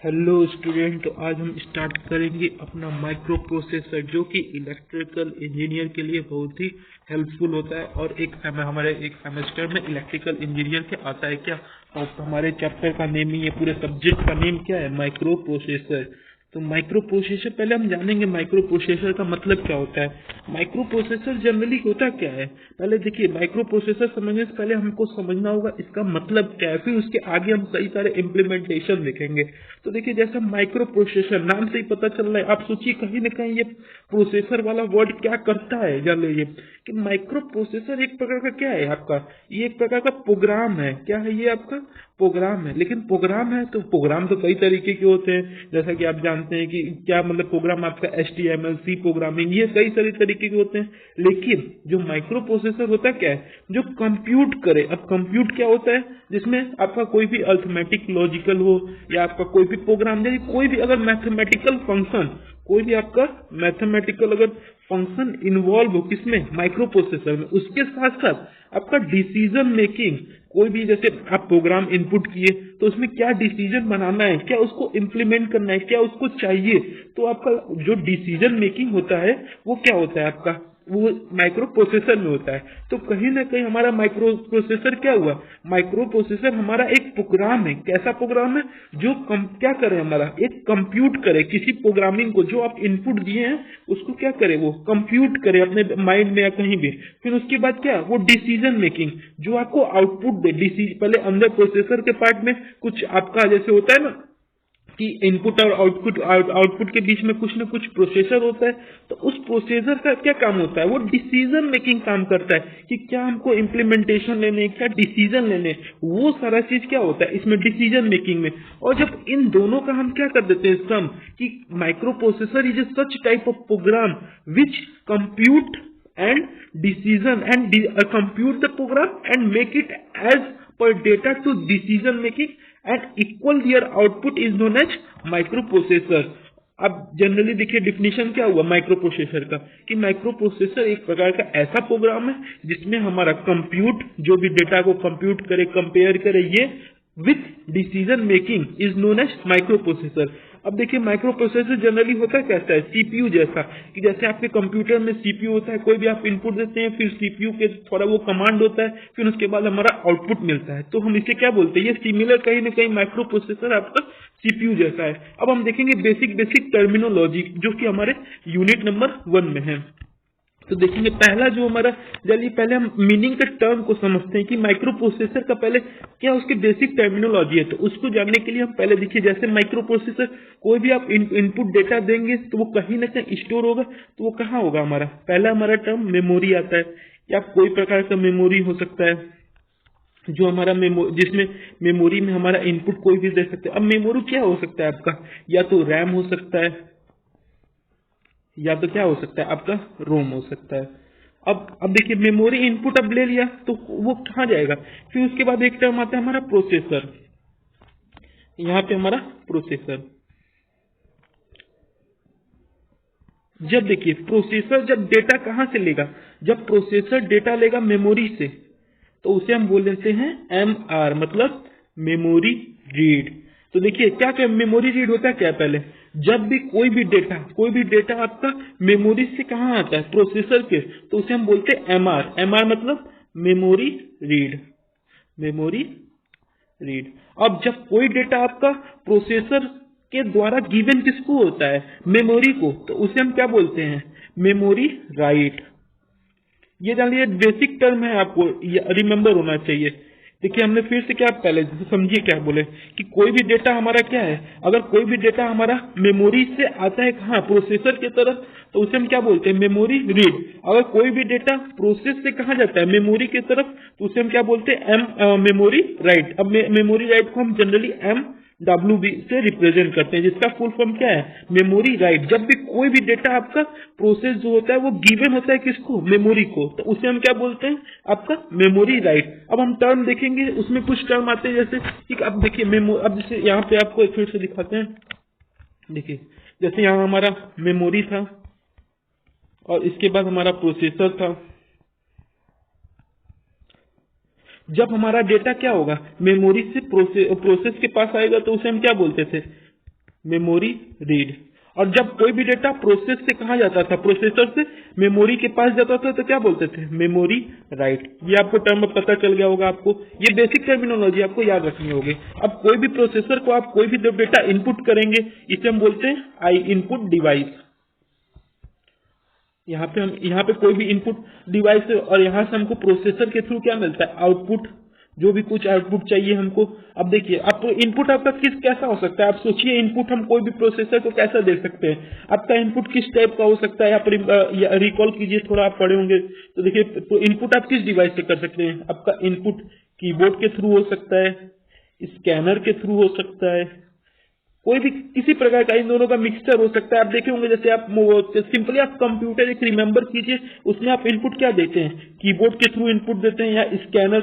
Hello student, तो आज हम स्टार्ट करेंगे अपना माइक्रो प्रोसेसर जो कि इलेक्ट्रिकल इंजीनियर के लिए बहुत ही हेल्पफुल होता है। और हमारे एक सेमेस्टर में इलेक्ट्रिकल इंजीनियर के आता है क्या, और हमारे चैप्टर का नेम ही, ये पूरे सब्जेक्ट का नेम क्या है, माइक्रो प्रोसेसर। तो माइक्रो प्रोसेसर पहले हम जानेंगे माइक्रो प्रोसेसर का मतलब क्या होता है। माइक्रो प्रोसेसर जनरली होता क्या है, पहले देखिए माइक्रो प्रोसेसर समझने से पहले हमको समझना होगा इसका मतलब क्या है, फिर उसके आगे हम कई सारे इम्प्लीमेंटेशन देखेंगे। तो देखिए जैसे माइक्रो प्रोसेसर नाम से ही पता चल रहा है, आप सोचिए कहीं ना कहीं ये प्रोसेसर वाला वर्ड क्या करता है, जान लीजिए कि माइक्रो प्रोसेसर एक प्रकार का क्या है आपका, ये एक प्रकार का प्रोग्राम है। क्या है ये आपका प्रोग्राम है, लेकिन प्रोग्राम है तो प्रोग्राम तो कई तरीके के होते हैं, जैसा कि आप जानते हैं कि क्या मतलब प्रोग्राम आपका HTML C प्रोग्रामिंग, ये कई सारे तरीके के होते हैं। लेकिन जो माइक्रो प्रोसेसर होता है क्या है, जो कंप्यूट करे। अब कंप्यूट क्या होता है, जिसमें आपका कोई भी अर्थमेटिक लॉजिकल हो या आपका कोई भी प्रोग्राम, जैसे कोई भी अगर मैथमेटिकल फंक्शन, कोई भी आपका मैथमेटिकल अगर फंक्शन इन्वॉल्व हो किसमें, माइक्रो प्रोसेसर में, उसके साथ साथ आपका डिसीजन मेकिंग, कोई भी जैसे आप प्रोग्राम इनपुट किए तो उसमें क्या डिसीजन बनाना है, क्या उसको इम्प्लीमेंट करना है, क्या उसको चाहिए, तो आपका जो डिसीजन मेकिंग होता है वो क्या होता है आपका, वो माइक्रो प्रोसेसर में होता है। तो कहीं ना कहीं हमारा माइक्रो प्रोसेसर क्या हुआ, माइक्रो प्रोसेसर हमारा एक प्रोग्राम है। कैसा प्रोग्राम है, जो क्या करे, हमारा एक कंप्यूट करे किसी प्रोग्रामिंग को, जो आप इनपुट दिए हैं उसको क्या करे, वो कंप्यूट करे अपने माइंड में या कहीं भी। फिर उसके बाद क्या, वो डिसीजन मेकिंग, जो आपको आउटपुट दे। पहले अंदर प्रोसेसर के पार्ट में कुछ आपका जैसे होता है ना कि इनपुट और आउटपुट के बीच में कुछ ना कुछ प्रोसेसर होता है। तो उस प्रोसेसर का क्या काम होता है, वो डिसीजन मेकिंग काम करता है कि क्या हमको इम्प्लीमेंटेशन लेने, क्या डिसीजन लेने, वो सारा चीज क्या होता है इसमें डिसीजन मेकिंग में। और जब इन दोनों का हम क्या कर देते हैं सम, कि micro processor is a such type of program which compute and decision and compute the program and make it as per data to decision making and equal their output is known as microprocessor। अब generally देखिए definition क्या हुआ micro processor का, कि micro processor एक प्रकार का ऐसा प्रोग्राम है जिसमें हमारा कंप्यूट, जो भी डेटा को कंप्यूट करे, कंपेयर करे, ये with decision making is known as micro processor. अब देखिए माइक्रो प्रोसेसर जनरली होता कैसा है, सीपीयू जैसा, कि जैसे आपके कंप्यूटर में सीपीयू होता है, कोई भी आप इनपुट देते हैं, फिर सीपीयू के थोड़ा वो कमांड होता है, फिर उसके बाद हमारा आउटपुट मिलता है, तो हम इसे क्या बोलते हैं, ये सिमिलर कहीं ना कहीं माइक्रो प्रोसेसर आपका सीपीयू जैसा है। अब हम देखेंगे बेसिक टर्मिनोलॉजी जो कि हमारे यूनिट नंबर 1 में है। तो देखेंगे पहला जो हमारा, चलिए पहले हम मीनिंग के टर्म को समझते हैं कि माइक्रो प्रोसेसर का पहले क्या उसकी बेसिक टर्मिनोलॉजी है। तो उसको जानने के लिए हम पहले देखिए, जैसे माइक्रो प्रोसेसर, कोई भी आप इनपुट डेटा देंगे तो वो कहीं ना कहीं स्टोर होगा, तो वो कहाँ होगा, हमारा पहला हमारा टर्म मेमोरी आता है, या कोई प्रकार का मेमोरी हो सकता है जो हमारा जिसमें मेमोरी में हमारा इनपुट कोई भी दे सकते हैं। अब मेमोरी क्या हो सकता है आपका, या तो रैम हो सकता है, या तो क्या हो सकता है आपका रोम हो सकता है। अब देखिए मेमोरी इनपुट अब ले लिया तो वो कहाँ जाएगा, फिर उसके बाद एक टर्म आता है हमारा प्रोसेसर। यहाँ पे हमारा प्रोसेसर, जब देखिए प्रोसेसर जब डेटा कहाँ से लेगा, जब प्रोसेसर डेटा लेगा मेमोरी से, तो उसे हम बोल देते हैं MR, मतलब मेमोरी रीड। तो देखिए क्या क्या मेमोरी रीड होता है, क्या पहले जब भी कोई भी डेटा आपका मेमोरी से कहाँ आता है, प्रोसेसर के, तो उसे हम बोलते हैं MR मतलब मेमोरी रीड, मेमोरी रीड। अब जब कोई डेटा आपका प्रोसेसर के द्वारा गिवन किसको होता है, मेमोरी को, तो उसे हम क्या बोलते हैं, मेमोरी राइट। ये जान लीजिए बेसिक टर्म है, आपको रिमेंबर होना चाहिए। देखिए हमने फिर से क्या पहले समझिए क्या बोले, कि कोई भी डेटा हमारा क्या है, अगर कोई भी डेटा हमारा मेमोरी से आता है कहाँ, प्रोसेसर की तरफ, तो उसे हम क्या बोलते हैं, मेमोरी रीड। अगर कोई भी डेटा प्रोसेस से कहाँ जाता है, मेमोरी की तरफ, तो उसे हम क्या बोलते हैं, मेमोरी राइट। अब मेमोरी राइट को हम जनरली MWB से रिप्रेजेंट करते हैं, जिसका फुल फॉर्म क्या है, मेमोरी राइट। जब भी कोई भी डेटा आपका प्रोसेस जो होता है वो गिवन होता है किसको, मेमोरी को, तो उसे हम क्या बोलते हैं, आपका मेमोरी राइट। अब हम टर्म देखेंगे, उसमें कुछ टर्म आते हैं जैसे, ठीक, अब देखिए अब जैसे यहाँ पे आपको एक फिर से दिखाते हैं। देखिए जैसे यहाँ हमारा मेमोरी था और इसके बाद हमारा प्रोसेसर था। जब हमारा डेटा क्या होगा, मेमोरी से प्रोसेस के पास आएगा, तो उसे हम क्या बोलते थे, मेमोरी रीड। और जब कोई भी डेटा प्रोसेस से कहा जाता था, प्रोसेसर से मेमोरी के पास जाता था, तो क्या बोलते थे, मेमोरी राइट। ये आपको टर्म पता चल गया होगा, आपको ये बेसिक टर्मिनोलॉजी आपको याद रखनी होगी। अब कोई भी प्रोसेसर को आप कोई भी डेटा इनपुट करेंगे, इसे हम बोलते हैं आई इनपुट डिवाइस। यहाँ पे कोई भी इनपुट डिवाइस है और यहाँ से हमको प्रोसेसर के थ्रू क्या मिलता है, आउटपुट, जो भी कुछ आउटपुट चाहिए हमको। अब देखिए, अब तो इनपुट आपका कैसा हो सकता है, आप सोचिए इनपुट हम कोई भी प्रोसेसर को कैसा दे सकते हैं। आपका इनपुट किस टाइप का हो सकता है, यहाँ पर रिकॉल कीजिए, थोड़ा आप पढ़े होंगे तो देखिए इनपुट आप किस डिवाइस से कर सकते हैं। आपका इनपुट कीबोर्ड के थ्रू हो सकता है, स्कैनर के थ्रू हो सकता है, कोई भी किसी प्रकार का इन दोनों का मिक्सचर हो सकता है। आप देखे होंगे, जैसे आप सिंपली आप कंप्यूटर एक रिमेंबर कीजिए, उसमें आप इनपुट क्या देते हैं, कीबोर्ड के थ्रू इनपुट देते हैं, या स्कैनर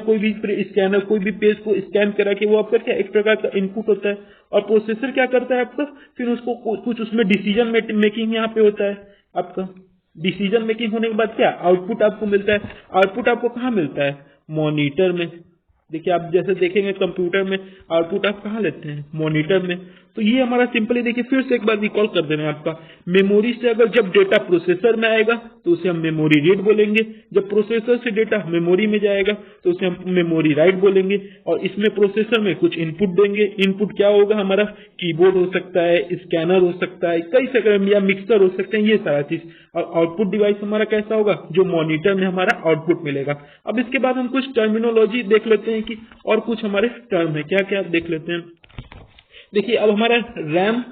कोई भी पेज को स्कैन करा के वो आपका क्या एक प्रकार का इनपुट होता है। और प्रोसेसर क्या करता है आपका, फिर उसको कुछ उसमें डिसीजन मेकिंग यहाँ पे होता है। आपका डिसीजन मेकिंग होने के बाद क्या आउटपुट आपको मिलता है। आउटपुट आपको कहाँ मिलता है, मॉनिटर में। देखिए, आप जैसे देखेंगे कंप्यूटर में आउटपुट आप कहाँ लेते हैं, मॉनिटर में। तो ये हमारा सिंपली देखिए, फिर से एक बार रिकॉल कर देना है आपका, मेमोरी से अगर जब डेटा प्रोसेसर में आएगा तो उसे हम मेमोरी रीड बोलेंगे, जब प्रोसेसर से डेटा मेमोरी में जाएगा तो उसे हम मेमोरी राइट बोलेंगे। और इसमें प्रोसेसर में कुछ इनपुट देंगे, इनपुट क्या होगा हमारा, कीबोर्ड हो सकता है, स्कैनर हो सकता है, कई सारे या मिक्सर हो सकते हैं, ये सारा चीज। और आउटपुट डिवाइस हमारा कैसा होगा, जो मॉनिटर में हमारा आउटपुट मिलेगा। अब इसके बाद हम कुछ टर्मिनोलॉजी देख लेते हैं कि और कुछ हमारे टर्म है क्या क्या देख लेते हैं। देखिए, अब हमारा रैम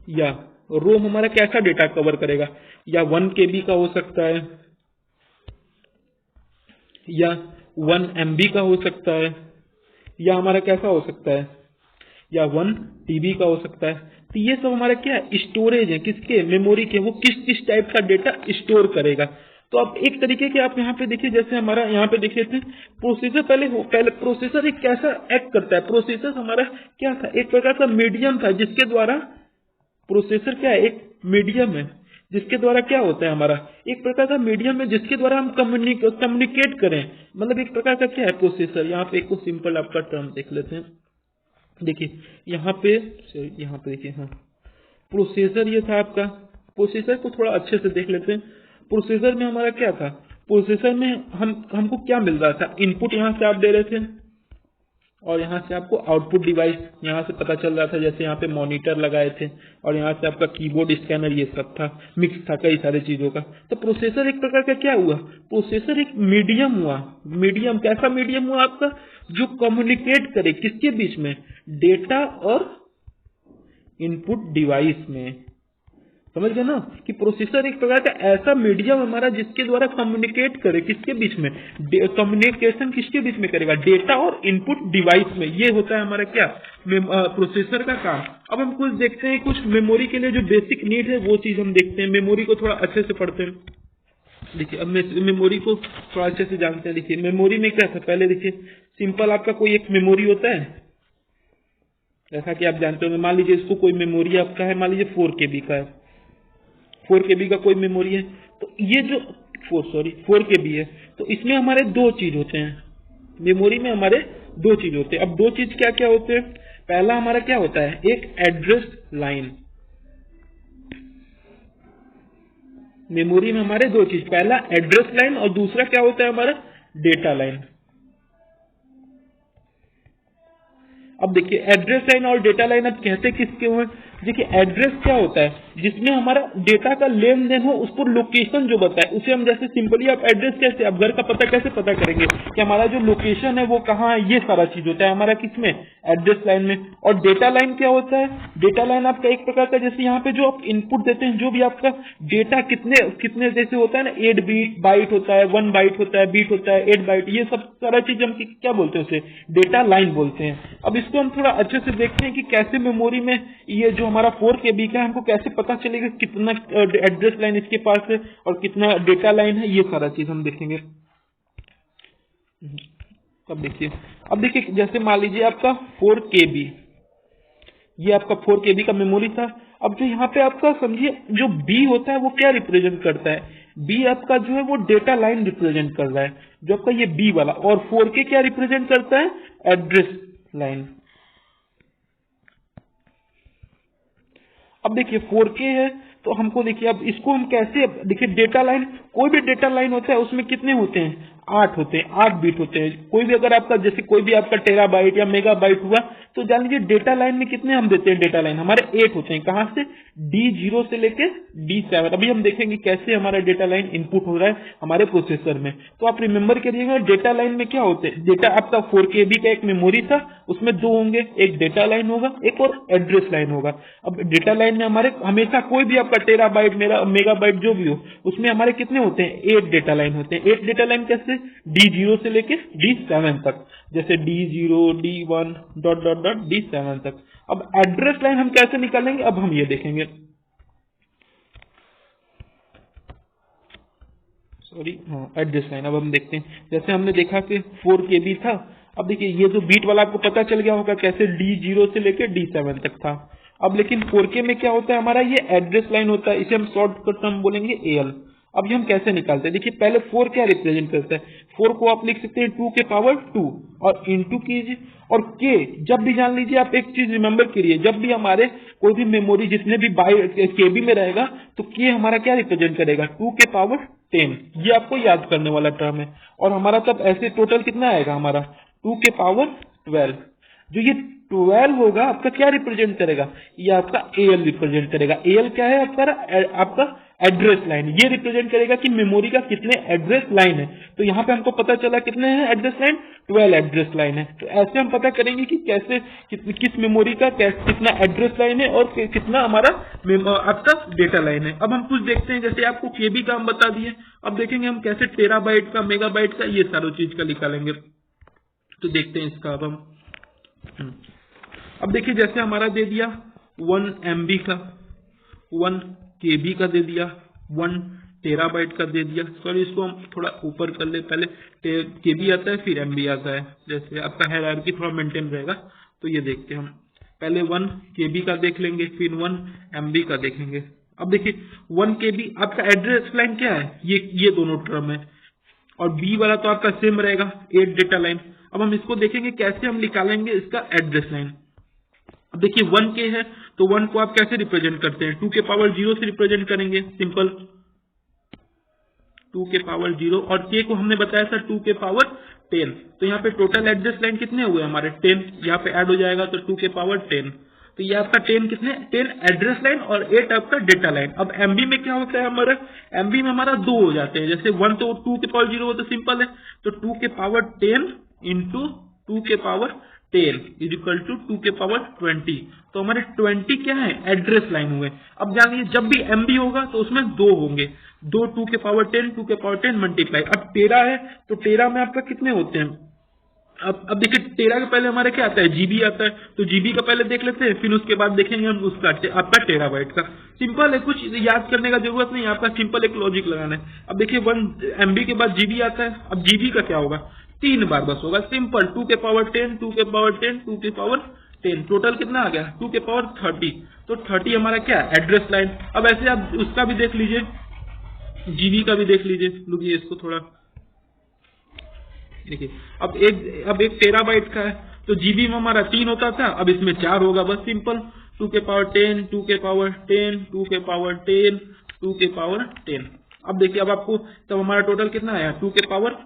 या रोम हमारा कैसा डेटा कवर करेगा, या 1 KB का हो सकता है, या 1 MB का हो सकता है, या हमारा कैसा हो सकता है, या 1 TB का हो सकता है। तो ये सब हमारा क्या है, स्टोरेज है, किसके, मेमोरी के, वो किस किस टाइप का डेटा स्टोर करेगा। तो अब एक तरीके के आप यहाँ पे देखिए, जैसे हमारा यहाँ पे देखिए थे प्रोसेसर, पहले प्रोसेसर एक कैसा एक्ट करता है, प्रोसेसर हमारा क्या था, एक प्रकार का मीडियम था, जिसके द्वारा प्रोसेसर क्या है, एक मीडियम है, जिसके द्वारा क्या होता है हमारा, एक प्रकार का मीडियम है जिसके द्वारा हम कम्युनिकेट करें, मतलब एक प्रकार का क्या है प्रोसेसर। यहाँ पे एक सिंपल आपका टर्म देख लेते हैं। देखिए यहाँ पे देखिए, हाँ प्रोसेसर ये था आपका। प्रोसेसर को थोड़ा अच्छे से देख लेते हैं। प्रोसेसर में हमारा क्या था, प्रोसेसर में हमको क्या मिल रहा था, इनपुट यहाँ से आप दे रहे थे और यहाँ से आपको आउटपुट डिवाइस यहाँ से पता चल रहा था, जैसे यहाँ पे मॉनिटर लगाए थे और यहाँ से आपका कीबोर्ड, स्कैनर, ये सब था, मिक्स था कई सारे चीजों का। तो प्रोसेसर एक प्रकार का क्या हुआ, प्रोसेसर एक मीडियम हुआ। मीडियम कैसा मीडियम हुआ आपका, जो कम्युनिकेट करे किसके बीच में, डेटा और इनपुट डिवाइस में। समझ गए ना कि प्रोसेसर एक प्रकार का ऐसा मीडियम हमारा जिसके द्वारा कम्युनिकेट करे किसके बीच में, कम्युनिकेशन किसके बीच में करेगा, डेटा और इनपुट डिवाइस में। ये होता है हमारा क्या, प्रोसेसर का काम। अब हम कुछ देखते हैं, कुछ मेमोरी के लिए जो बेसिक नीड है वो चीज हम देखते हैं। मेमोरी को थोड़ा अच्छे से पढ़ते हैं। देखिए अब मेमोरी को थोड़ा अच्छे से जानते हैं। देखिए मेमोरी में क्या था, पहले देखिए सिंपल आपका कोई एक मेमोरी होता है, जैसा कि आप जानते होंगे। मान लीजिए इसको कोई मेमोरी आपका है, मान लीजिए 4 KB का है, 4 KB का कोई मेमोरी है। तो ये जो 4 KB है, तो इसमें हमारे दो चीज होते हैं, मेमोरी में हमारे दो चीज होते हैं। अब दो चीज क्या क्या होते हैं, पहला हमारा क्या होता है, एक एड्रेस लाइन। मेमोरी में हमारे दो चीज, पहला एड्रेस लाइन और दूसरा क्या होता है हमारा, डेटा लाइन। अब देखिए एड्रेस लाइन और डेटा लाइन अब कहते किसके हुए, देखिए एड्रेस क्या होता है, जिसमें हमारा डेटा का लेन देन हो, उस पर लोकेशन जो बताए उसे हम, जैसे सिंपली आप एड्रेस कैसे, आप घर का पता कैसे पता करेंगे कि हमारा जो लोकेशन है वो कहाँ है, ये सारा चीज होता है हमारा किसमें, एड्रेस लाइन में। और डेटा लाइन क्या होता है, डेटा लाइन आपका एक प्रकार का, जैसे यहाँ पे जो आप इनपुट देते हैं, जो भी आपका डेटा कितने जैसे होता है ना, 8 बाइट होता है, 1 बाइट होता है, बीट होता है, 8 बाइट, ये सब सारा चीज हम क्या बोलते हैं, उसे डेटा लाइन बोलते हैं। अब इसको हम थोड़ा अच्छे से देखते हैं कि कैसे मेमोरी में ये जो हमारा 4 KB का है, हमको कैसे पता चलेगा कितना एड्रेस लाइन इसके पास है और कितना डेटा लाइन है, ये सारा चीज हम देखेंगे। अब देखिए जैसे मान लीजिए आपका 4 KB, ये आपका 4 KB का मेमोरी था। अब जो यहाँ पे आपका समझिए जो B होता है वो क्या रिप्रेजेंट करता है, B आपका जो है वो डेटा लाइन रिप्रेजेंट कर रहा है, जो आपका ये B वाला। और 4K क्या रिप्रेजेंट करता है, एड्रेस लाइन। अब देखिए 4K है तो हमको देखिए अब इसको हम कैसे, देखिए डेटा लाइन, कोई भी डेटा लाइन होता है उसमें कितने होते हैं, 8 होते हैं, 8 बिट होते हैं। कोई भी अगर आपका, जैसे कोई भी आपका टेराबाइट या मेगाबाइट हुआ तो जान लीजिए डेटा लाइन में कितने हम देते हैं, डेटा लाइन हमारे 8 होते हैं। कहां से, D0 से लेके D7। अभी हम देखेंगे कैसे हमारा डेटा लाइन इनपुट हो रहा है हमारे प्रोसेसर में। तो आप रिमेंबर करिएगा डेटा लाइन में क्या होते हैं, डेटा आपका 4KB का एक मेमोरी था, उसमें 2 होंगे, एक डेटा लाइन होगा, एक और एड्रेस लाइन होगा। अब डेटा लाइन में हमारे हमेशा कोई भी आपका टेराबाइट मेगाबाइट जो भी हो उसमें हमारे कितने होते हैं, 8 डेटा लाइन होते हैं। 8 डेटा लाइन कैसे, D0 से लेके D7 तक, जैसे D0 D1 dot dot dot D7 तक। अब एड्रेस लाइन हम कैसे निकालेंगे, अब हम ये देखेंगे, सॉरी हाँ एड्रेस लाइन। अब हम देखते हैं, जैसे हमने देखा कि 4KB था, अब देखिए ये जो बीट वाला आपको पता चल गया होगा कैसे D0 से लेके D7 तक था। अब लेकिन 4K में क्या होता है हमारा, ये एड्रेस लाइन होता है, इसे हम शॉर्टकट टर्म बोलेंगे AL। अब ये हम कैसे निकालते हैं, देखिए पहले 4 क्या रिप्रेजेंट करता है, 4 को आप लिख सकते हैं 2 के पावर 2 और इंटू कीजिए, और K जब भी जान लीजिए आप एक चीज रिमेंबर करिए, जब भी हमारे कोई भी मेमोरी जितने भी KB में रहेगा तो K हमारा क्या रिप्रेजेंट करेगा, 2 के पावर 10। ये आपको याद करने वाला टर्म है। और हमारा तब ऐसे टोटल कितना आएगा हमारा, 2 के पावर 12। जो ये 12 होगा आपका क्या रिप्रेजेंट करेगा, ये आपका AL रिप्रेजेंट करेगा। AL क्या है आपका एड्रेस लाइन, ये रिप्रेजेंट करेगा कि मेमोरी का कितने एड्रेस लाइन है। तो यहाँ पे हमको पता चला कितने हैं एड्रेस लाइन, 12 एड्रेस लाइन है। तो ऐसे हम पता करेंगे कि कैसे किस मेमोरी का कितना एड्रेस लाइन है और कितना हमारा आपका डेटा लाइन है। अब हम कुछ देखते हैं, जैसे आपको KB का हम बता दिए, अब देखेंगे हम कैसे टेराबाइट का, मेगाबाइट का, ये सारी चीज का निकालेंगे। तो देखते हैं इसका। अब देखिए जैसे हमारा दे दिया 1 MB का, 1 KB का दे दिया, 1 टेराबाइट का दे दिया। सॉरी इसको हम थोड़ा ऊपर कर ले, पहले KB आता है फिर MB आता है, जैसे आपका हायरार्की थोड़ा मेंटेन रहेगा। तो ये देखते हैं हम, पहले 1 KB का देख लेंगे, फिर 1 MB का देखेंगे। अब देखिए 1 KB आपका एड्रेस लाइन क्या है, ये दोनों टर्म है, और B वाला तो आपका सेम रहेगा, 8 डेटा लाइन। अब हम इसको देखेंगे कैसे हम निकालेंगे इसका एड्रेस लाइन। अब देखिए 1K है तो 1 को आप कैसे रिप्रेजेंट करते हैं, 2 के पावर 0 से रिप्रेजेंट करेंगे, सिंपल 2 के पावर 0, और K को हमने बताया था 2 के पावर 10। तो यहाँ पे टोटल एड्रेस लाइन कितने हुए हमारे, 10, यहाँ पे ऐड हो जाएगा तो 2 के पावर 10। तो ये आपका 10 कितने, 10 एड्रेस लाइन और 8 आपका डेटा लाइन। अब MB में क्या होता है हमारा, MB में हमारा 2 हो जाते हैं, जैसे 1 तो 2 के पावर 0 हो तो सिंपल है, तो 2 के पावर 10 इंटू 2 के पावर 10 इज इक्वल टू 2 के पावर 20। तो हमारे 20 क्या है, एड्रेस लाइन हुए। अब जानिए जब भी MB होगा तो उसमें 2 होंगे, 2 के पावर 10, 2 के पावर 10 मल्टीप्लाई। अब 13 है तो 13 में आपका कितने होते हैं, अब देखिए 13 के पहले हमारे क्या आता है, GB आता है, तो GB का पहले देख लेते हैं, फिर उसके बाद देखेंगे हम उसका आपका टेराबाइट का। सिंपल है, कुछ याद करने का जरूरत नहीं, आपका सिंपल एक लॉजिक लगाना है। अब देखिए 1 MB के बाद GB आता है, अब GB का क्या होगा, 3 बार बस होगा, सिंपल 2 के पावर 10, 2 के पावर 10, 2 के पावर 10, टोटल कितना आ गया 2 के पावर 30। तो 30 हमारा क्या एड्रेस लाइन। अब ऐसे आप उसका भी देख लीजिए, GB का भी देख लीजिए, लुकिए इसको थोड़ा देखिए। अब एक टेराबाइट का है तो GB में हमारा 3 होता था, अब इसमें 4 होगा, बस सिंपल 2 के पावर 10, 2 के पावर 10, 2 के पावर 10, 2 के पावर 10। अब देखिए अब आपको तब हमारा टोटल कितना आया, 2 के पावर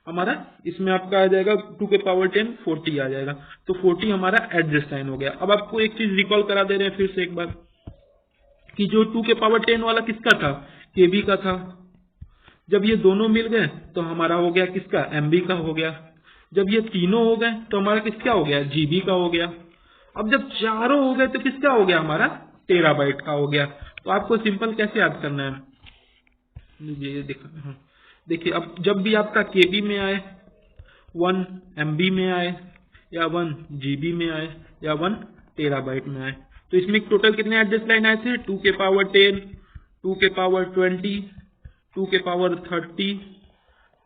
हमारा इसमें आपका आ जाएगा 2 के पावर 10 40 आ जाएगा। तो 40 हमारा एड्रेस लाइन हो गया। अब आपको एक चीज रिकॉल करा दे रहे हैं फिर से एक बार, कि जो 2 के पावर 10 वाला किसका था, KB का था। जब ये दोनों मिल गए तो हमारा हो गया किसका, MB का हो गया। जब ये तीनों हो गए तो हमारा किसका हो गया, GB का हो गया। अब जब चारों हो गए तो किसका हो गया, हमारा टेराबाइट का हो गया। तो आपको सिंपल कैसे याद करना है, ये देखिए अब जब भी आपका KB में आए, 1 MB में आए, या 1 GB में आए, या 1 टेराबाइट में आए, तो इसमें टोटल कितने एड्रेस लाइन आए थे, 2 के पावर 10, 2 के पावर 20, 2 के पावर 30,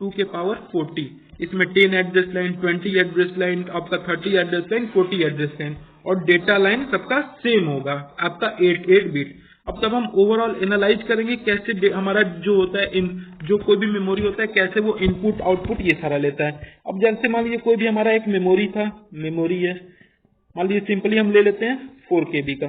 2 के पावर 40। इसमें 10 एड्रेस लाइन, 20 एड्रेस लाइन, आपका 30 एड्रेस लाइन, 40 एड्रेस लाइन, और डेटा लाइन सबका सेम होगा आपका 8 बिट। अब तब हम ओवरऑल एनालाइज करेंगे कैसे हमारा जो होता है जो कोई भी मेमोरी होता है कैसे वो इनपुट आउटपुट ये सारा लेता है। अब जैसे मान लीजिए कोई भी हमारा एक मेमोरी है, मान लीजिए सिंपली हम ले लेते हैं 4 KB का।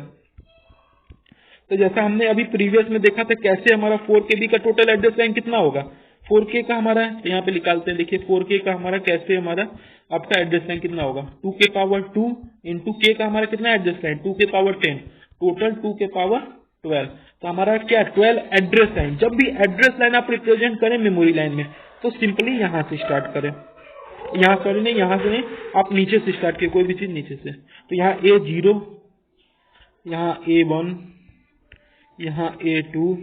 तो जैसा हमने अभी प्रीवियस में देखा था कैसे हमारा 4KB का टोटल एड्रेस लाइन कितना होगा, 4K का हमारा है, तो यहाँ पे निकालते हैं। देखिए 4K का हमारा कैसे हमारा आपका एड्रेस लाइन कितना होगा, 2 के पावर 2 इंटू K का हमारा कितना एड्रेस लाइन, 2 के पावर 10, टोटल 2 के पावर 12। तो हमारा क्या 12 एड्रेस लाइन। जब भी एड्रेस लाइन आप रिप्रेजेंट करें मेमोरी लाइन में तो सिंपली यहाँ से स्टार्ट करें, यहाँ सॉरी नहीं, यहाँ से नहीं, आप नीचे से स्टार्ट किए, कोई भी चीज नीचे से। तो यहाँ A0, यहाँ A1, यहाँ A2,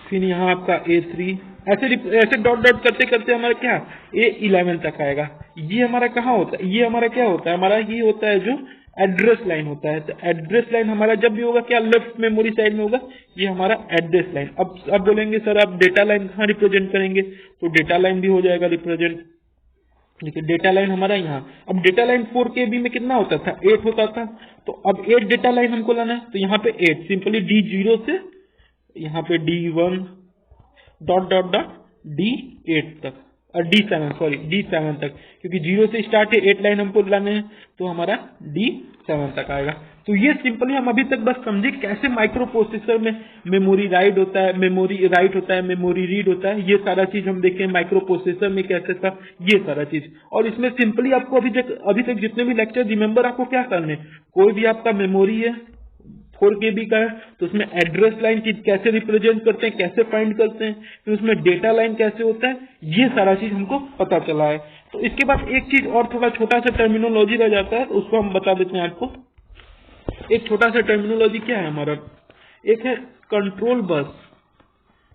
फिर यहाँ आपका A3, ऐसे डॉट डॉट करते करते हमारा क्या A11 तक आएगा। ये हमारा कहाँ होता है, ये हमारा क्या होता है, हमारा ये होता है जो एड्रेस लाइन होता है। तो एड्रेस लाइन हमारा जब भी होगा क्या लेफ्ट मेमोरी साइड में होगा, ये हमारा एड्रेस लाइन। अब बोलेंगे सर आप डेटा लाइन कहाँ रिप्रेजेंट करेंगे, तो डेटा लाइन भी हो जाएगा रिप्रेजेंट। देखिए डेटा लाइन हमारा यहाँ, अब डेटा लाइन 4KB में कितना होता था, 8 होता था। तो अब 8 डेटा लाइन हमको लाना है, तो यहाँ पे 8 सिंपली D0 से यहाँ पे D1 dot dot dot D8 तक और D7 तक, क्योंकि 0 से स्टार्ट है, 8 लाइन हमको लाने हैं, तो हमारा D7 तक आएगा। तो ये सिंपली हम अभी तक बस समझे कैसे माइक्रो प्रोसेसर में मेमोरी राइट होता है, मेमोरी राइट होता है, मेमोरी रीड होता है। ये सारा चीज हम देखें माइक्रो प्रोसेसर में कैसे था, ये सारा चीज। और इसमें सिंपली आपको अभी तक जितने भी लेक्चर रिमेंबर आपको क्या करने, कोई भी आपका मेमोरी है 4KB का है तो उसमें एड्रेस लाइन कैसे रिप्रेजेंट करते हैं, कैसे फाइंड करते हैं, फिर उसमें डेटा लाइन कैसे होता है, ये सारा चीज हमको पता चला है। तो इसके बाद एक चीज और थोड़ा छोटा सा टर्मिनोलॉजी रह जाता है, तो उसको हम बता देते हैं आपको। एक छोटा सा टर्मिनोलॉजी क्या है हमारा, एक है कंट्रोल बस,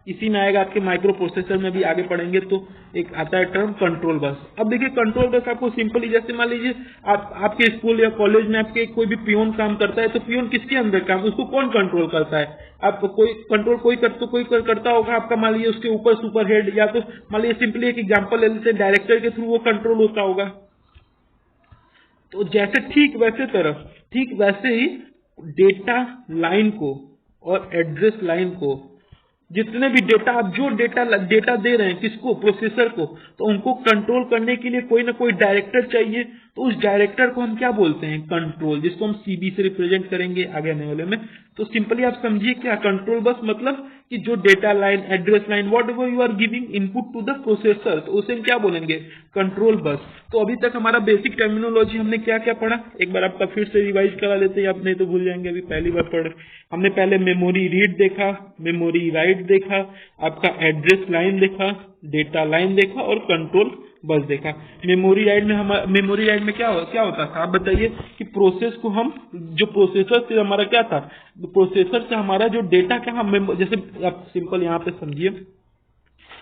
इसी में आएगा आपके माइक्रो प्रोसेसर में भी आगे पढ़ेंगे तो एक आता है टर्म कंट्रोल बस। अब देखिए कंट्रोल बस आपको सिंपली जैसे मान लीजिए आपके स्कूल या कॉलेज में आपके कोई भी पियोन काम करता है, तो पियोन किसके अंदर काम, उसको कौन कंट्रोल करता है, आप कोई कंट्रोल कोई करता होगा आपका, मान लीजिए उसके ऊपर सुपर हेड, या तो मान लीजिए सिंपली एक एग्जाम्पल ले लेते हैं डायरेक्टर के थ्रू वो कंट्रोल होता होगा। तो जैसे ठीक वैसे ही डेटा लाइन को और एड्रेस लाइन को, जितने भी डेटा आप जो डेटा दे रहे हैं किसको, प्रोसेसर को, तो उनको कंट्रोल करने के लिए कोई ना कोई डायरेक्टर चाहिए। तो उस डायरेक्टर को हम क्या बोलते हैं, कंट्रोल, जिसको हम CB से रिप्रेजेंट करेंगे आगे आने वाले में। तो सिंपली आप समझिए क्या कंट्रोल बस मतलब कि जो data line, address line, what you are giving input to the processor, तो उसे हम क्या बोलेंगे, कंट्रोल बस। तो अभी तक हमारा बेसिक टर्मिनोलॉजी हमने क्या क्या पढ़ा, एक बार आपका फिर से रिवाइज करा लेते हैं, आप नहीं तो भूल जाएंगे, अभी पहली बार पढ़। हमने पहले मेमोरी रीड देखा, मेमोरी राइट देखा, आपका एड्रेस लाइन देखा, डेटा लाइन देखा और कंट्रोल बस देखा। मेमोरी राइट में क्या होता था, आप बताइए कि प्रोसेस को हम जो प्रोसेसर से हमारा क्या था, प्रोसेसर से हमारा जो डेटा क्या, जैसे आप सिंपल यहाँ पे समझिए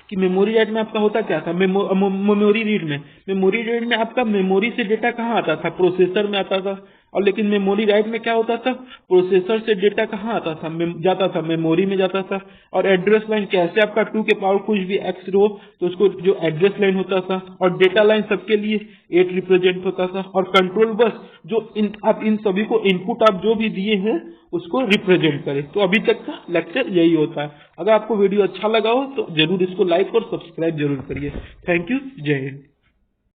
कि मेमोरी राइट में आपका होता क्या था, मेमोरी रीड में आपका मेमोरी से डेटा कहाँ आता था, प्रोसेसर में आता था। और लेकिन मेमोरी राइट में क्या होता था, प्रोसेसर से डेटा कहाँ आता था, जाता था मेमोरी में जाता था। और एड्रेस लाइन कैसे आपका 2 के पावर कुछ भी x रो, तो उसको जो एड्रेस लाइन होता था, और डेटा लाइन सबके लिए 8 रिप्रेजेंट होता था। और कंट्रोल बस जो आप इन सभी को इनपुट आप जो भी दिए हैं उसको रिप्रेजेंट करें। तो अभी तक का लेक्चर यही होता है। अगर आपको वीडियो अच्छा लगा हो तो जरूर इसको लाइक और सब्सक्राइब जरूर करिए। थैंक यू, जय हिंद।